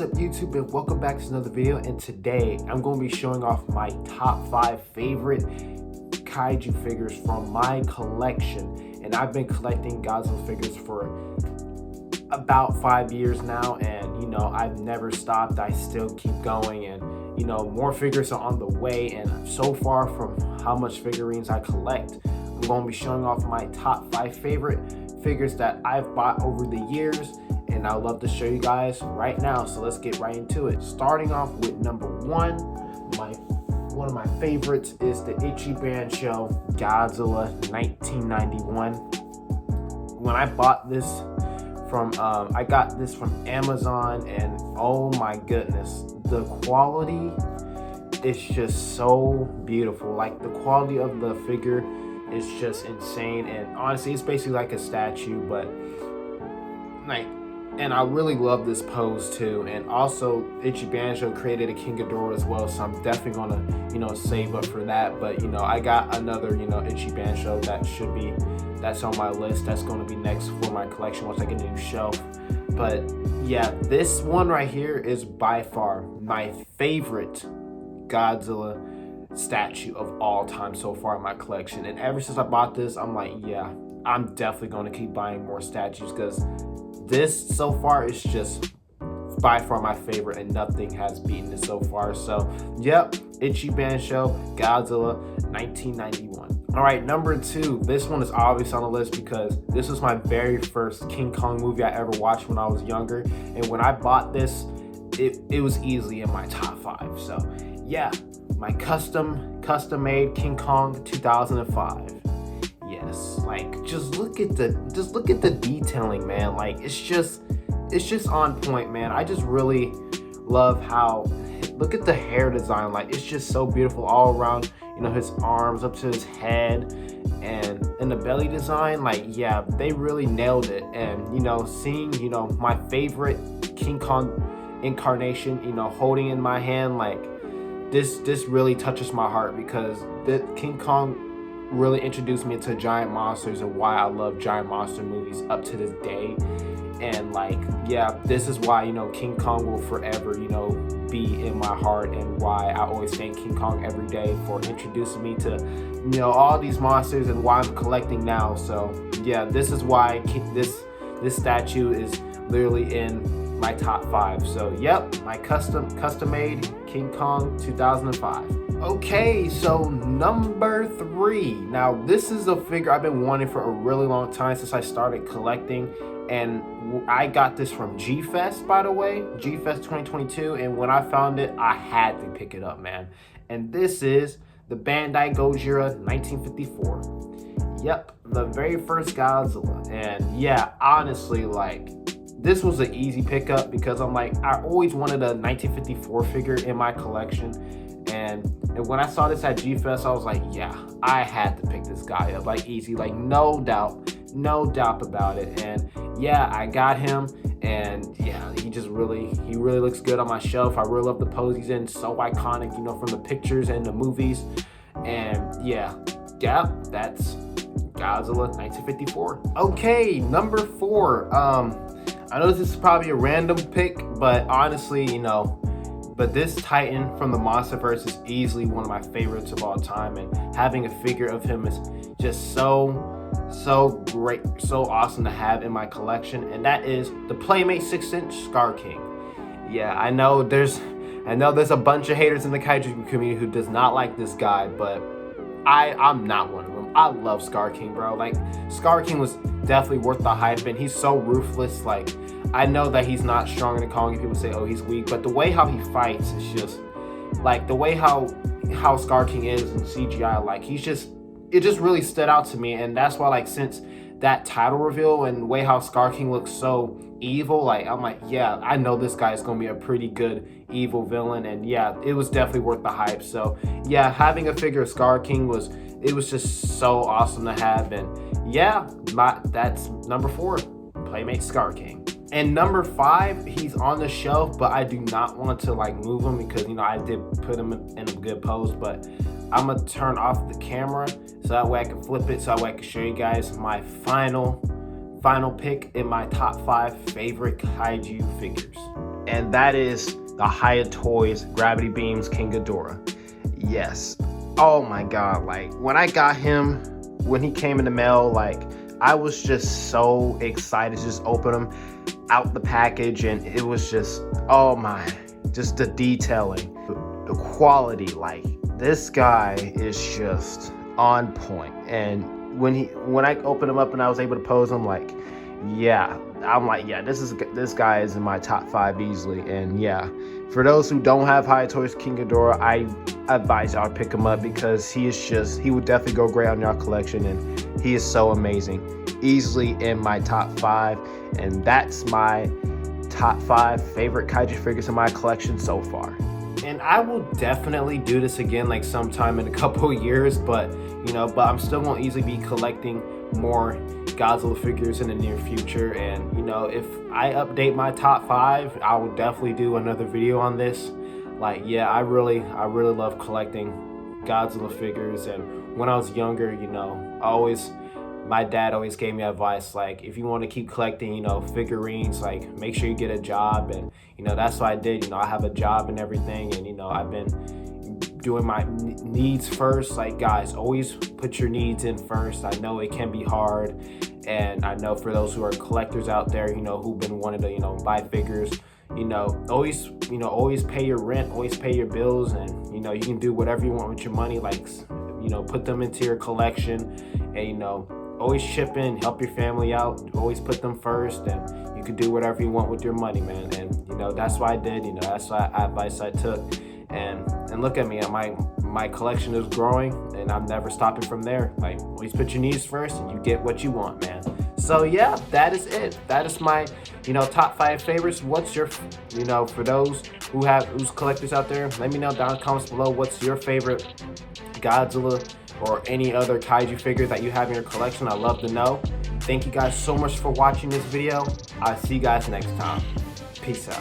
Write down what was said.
up YouTube, and welcome back to another video. And today I'm going to be showing off my top 5 favorite kaiju figures from my collection. And I've been collecting Godzilla figures for about 5 years now, and I've never stopped. I still keep going, and more figures are on the way. And so far from how much figurines I collect, I'm going to be showing off my top 5 favorite figures that I've bought over the years, and I'd love to show you guys right now. So let's get right into it. Starting off with number 1, one of my favorites is the Ichiban Show Godzilla 1991. When I bought this from I got this from Amazon, and oh my goodness, the quality is just so beautiful. Like, the quality of the figure is just insane, and honestly it's basically like a statue, but and I really love this pose too. And also Ichiban Show created a King Ghidorah as well, so I'm definitely gonna save up for that. But I got another Ichiban Show that's on my list, that's going to be next for my collection once I get a new shelf. But yeah, this one right here is by far my favorite Godzilla statue of all time so far in my collection. And ever since I bought this, I'm like, yeah, I'm definitely going to keep buying more statues, because this so far is just by far my favorite, and nothing has beaten it so far. So yep, Ichiban Show Godzilla 1991. All right, number 2. This one is obvious on the list because this was my very first King Kong movie I ever watched when I was younger, and when I bought this, it was easily in my top 5. So yeah, my custom made King Kong 2005. Yes, like, just look at the detailing, man. Like, it's just on point, man. I just really love how, look at the hair design. Like, it's just so beautiful all around. His arms up to his head, and the belly design. Like, yeah, they really nailed it. And seeing my favorite King Kong incarnation holding in my hand, like, this really touches my heart, because the King Kong really introduced me to giant monsters and why I love giant monster movies up to this day. And like, yeah, this is why King Kong will forever be in my heart, and why I always thank King Kong every day for introducing me to all these monsters, and why I'm collecting now. So yeah, this is why this statue is literally in my top 5. So yep, my custom made King Kong 2005. Okay, so number 3. Now, this is a figure I've been wanting for a really long time, since I started collecting, and I got this from G-Fest, by the way, G-Fest 2022, and when I found it, I had to pick it up, man. And this is the Bandai Gojira 1954. Yep, the very first Godzilla. And yeah, honestly, like, this was an easy pickup, because I'm like, I always wanted a 1954 figure in my collection. And when I saw this at G-Fest, I was like, yeah, I had to pick this guy up, like, easy, like, no doubt about it. And yeah, I got him, and yeah, he really looks good on my shelf. I really love the pose he's in, so iconic, from the pictures and the movies. And yeah, that's Godzilla 1954. Okay, number 4. I know this is probably a random pick, but honestly, but this Titan from the Monsterverse is easily one of my favorites of all time, and having a figure of him is just so great, so awesome to have in my collection. And that is the Playmate 6-inch Scar King. Yeah, I know there's a bunch of haters in the kaiju community who does not like this guy, but I'm not one of them. I love Scar King, bro. Like, Scar King was definitely worth the hype, and he's so ruthless. Like, I know that he's not stronger than Kong, and people say, oh, he's weak, but the way how he fights is just, like, the way how Scar King is in CGI, like, it just really stood out to me. And that's why, like, since that title reveal and the way how Scar King looks so evil, like, I'm like, yeah, I know this guy is gonna be a pretty good evil villain. And yeah, it was definitely worth the hype. So yeah, having a figure of Scar King was just so awesome to have. And yeah, that's number 4, Playmate Scar King. And number 5, he's on the shelf, but I do not want to like move him, because I did put him in a good pose. But I'm gonna turn off the camera so that way I can flip it, so that way I can show you guys my final pick in my top 5 favorite kaiju figures. and that is the Hiya Toys Gravity Beams King Ghidorah. Yes. Oh my god, like when I got him, when he came in the mail, like I was just so excited to just open him out the package, and it was just, oh my, just the detailing, the quality, like this guy is just on point. And when I opened him up and I was able to pose him, like, yeah, I'm like, yeah, this guy is in my top 5 easily. And yeah, for those who don't have Hiya Toys King Ghidorah, I advise y'all to pick him up, because he would definitely go great on your collection, and he is so amazing. Easily in my top 5, and that's my top 5 favorite kaiju figures in my collection so far. And I will definitely do this again, like sometime in a couple of years, but I'm still gonna easily be collecting more Godzilla figures in the near future. And if I update my top 5, I will definitely do another video on this. Like, yeah, I really love collecting Godzilla figures. And when I was younger, my dad always gave me advice, like, if you want to keep collecting, figurines, like, make sure you get a job. And that's what I did. I have a job and everything, and I've been doing my needs first. Like, guys, always put your needs in first. I know it can be hard, and I know for those who are collectors out there, who've been wanting to buy figures, always pay your rent, always pay your bills, and you can do whatever you want with your money, like put them into your collection, and always chip in, help your family out, always put them first, and you can do whatever you want with your money, man. And that's what I did. That's what advice I took. And look at me, my collection is growing, and I'm never stopping from there. Like, always put your needs first, and you get what you want, man. So yeah, that is it. That is my top 5 favorites. What's your for those who's collectors out there, let me know down in the comments below, what's your favorite Godzilla or any other kaiju figure that you have in your collection. I'd love to know. Thank you guys so much for watching this video. I'll see you guys next time. Peace out.